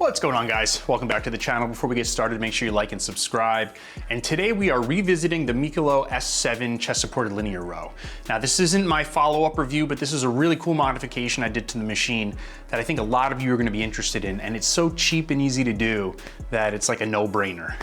What's going on, guys? Welcome back to the channel. Before we get started, make sure you like and subscribe. And today we are revisiting the Mikolo S7 chest supported linear row. Now this isn't my follow-up review, but this is a really cool modification I did to the machine that I think a lot of you are gonna be interested in. And it's so cheap and easy to do that it's like a no-brainer.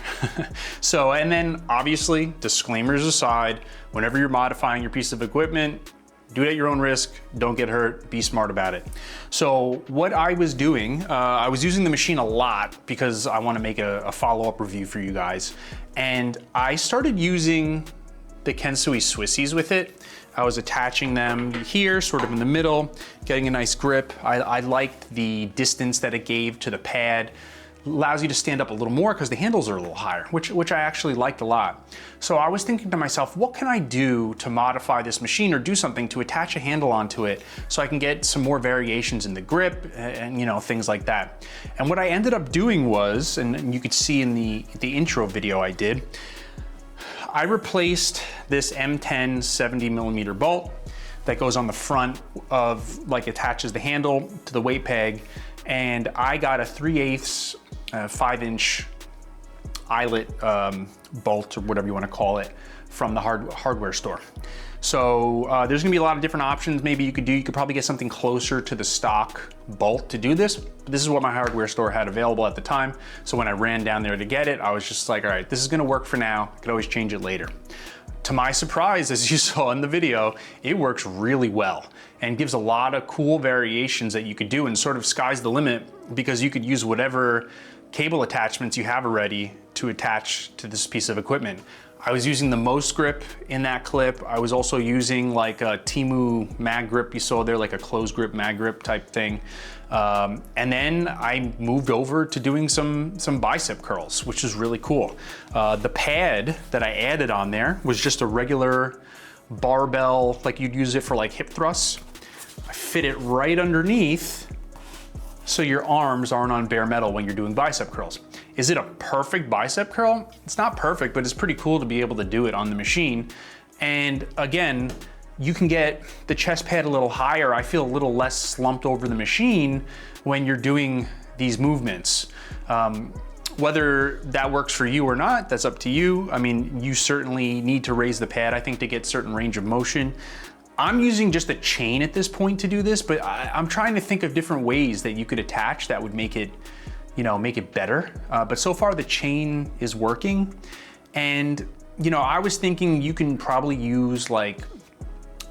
So, and then obviously, disclaimers aside, whenever you're modifying your piece of equipment, do it at your own risk, don't get hurt, be smart about it. So what I was doing, I was using the machine a lot because I wanna make a follow-up review for you guys. And I started using the Kensui Swissies with it. I was attaching them here, sort of in the middle, getting a nice grip. I liked the distance that it gave to the pad. Allows you to stand up a little more because the handles are a little higher, which I actually liked a lot. So I was thinking to myself, what can I do to modify this machine or do something to attach a handle onto it so I can get some more variations in the grip and you know, things like that. And what I ended up doing was, and you could see in the intro video I did, I replaced this M10 70mm bolt that goes on the front of, like, attaches the handle to the weight peg, and I got a 3/8 5-inch eyelet bolt, or whatever you want to call it, from the hardware store. So there's gonna be a lot of different options maybe you could do. You could probably get something closer to the stock bolt to do this. But this is what my hardware store had available at the time. So when I ran down there to get it, I was just like, all right, this is gonna work for now. I could always change it later. To my surprise, as you saw in the video, it works really well and gives a lot of cool variations that you could do, and sort of sky's the limit because you could use whatever cable attachments you have already to attach to this piece of equipment. I was using the most grip in that clip. I was also using like a Temu mag grip you saw there, like a closed grip mag grip type thing. And then I moved over to doing some bicep curls, which is really cool. The pad that I added on there was just a regular barbell, like you'd use it for like hip thrusts. I fit it right underneath so your arms aren't on bare metal when you're doing bicep curls. Is it a perfect bicep curl? It's not perfect, but it's pretty cool to be able to do it on the machine. And again, you can get the chest pad a little higher. I feel a little less slumped over the machine when you're doing these movements. Whether that works for you or not, that's up to you. I mean, you certainly need to raise the pad, I think, to get certain range of motion. I'm using just a chain at this point to do this, but I'm trying to think of different ways that you could attach that would make it, you know, make it better. But so far the chain is working. And, you know, I was thinking you can probably use like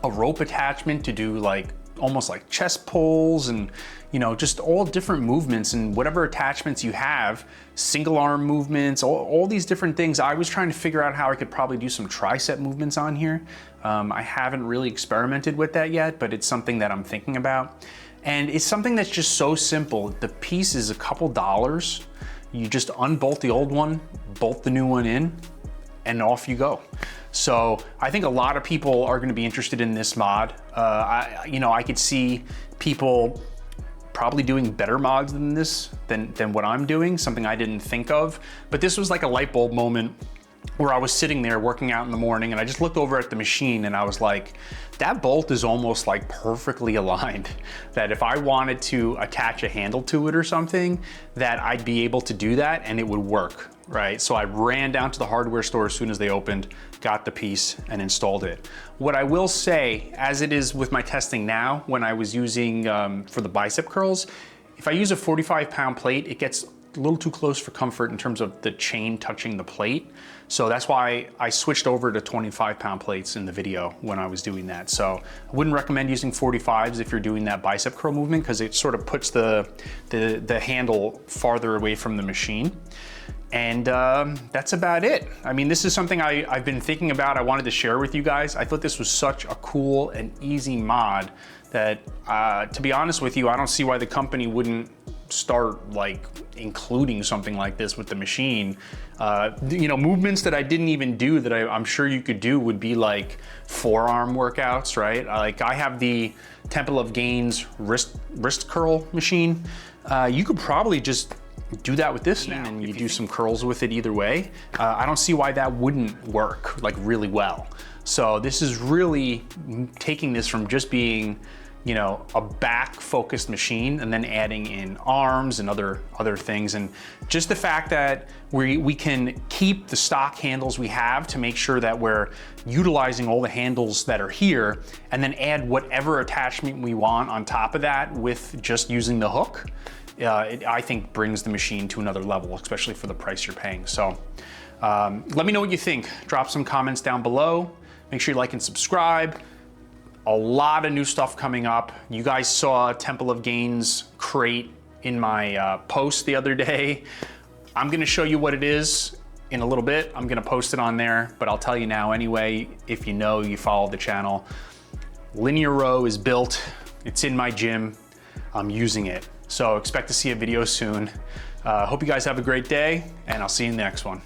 a rope attachment to do like almost like chest pulls and, you know, just all different movements and whatever attachments you have, single arm movements, all these different things. I was trying to figure out how I could probably do some tricep movements on here. I haven't really experimented with that yet, but it's something that I'm thinking about. And it's something that's just so simple. The piece is a couple dollars. You just unbolt the old one, bolt the new one in, and off you go. So I think a lot of people are gonna be interested in this mod. I could see people probably doing better mods than this, than what I'm doing, something I didn't think of. But this was like a light bulb moment where I was sitting there working out in the morning and I just looked over at the machine and I was like, that bolt is almost like perfectly aligned, that if I wanted to attach a handle to it or something, that I'd be able to do that and it would work, right? So I ran down to the hardware store as soon as they opened, got the piece and installed it. What I will say, as it is with my testing now, when I was using for the bicep curls, if I use a 45-pound plate, it gets a little too close for comfort in terms of the chain touching the plate. So that's why I switched over to 25-pound plates in the video when I was doing that. So I wouldn't recommend using 45s if you're doing that bicep curl movement because it sort of puts the handle farther away from the machine. And that's about it. I mean, this is something I've been thinking about. I wanted to share with you guys. I thought this was such a cool and easy mod that, to be honest with you, I don't see why the company wouldn't start like including something like this with the machine. You know, movements that I didn't even do that I'm sure you could do would be like forearm workouts, right? Like I have the Temple of Gainz wrist curl machine. You could probably just do that with this now and you do some curls with it either way. I don't see why that wouldn't work like really well. So this is really taking this from just being you know, a back focused machine and then adding in arms and other things. And just the fact that we can keep the stock handles we have to make sure that we're utilizing all the handles that are here, and then add whatever attachment we want on top of that with just using the hook, I think brings the machine to another level, especially for the price you're paying. So let me know what you think. Drop some comments down below. Make sure you like and subscribe. A lot of new stuff coming up. You guys saw Temple of Gainz crate in my post the other day. I'm gonna show you what it is in a little bit. I'm gonna post it on there, but I'll tell you now anyway, if you know, you follow the channel. Linear row is built. It's in my gym. I'm using it. So expect to see a video soon. Hope you guys have a great day, and I'll see you in the next one.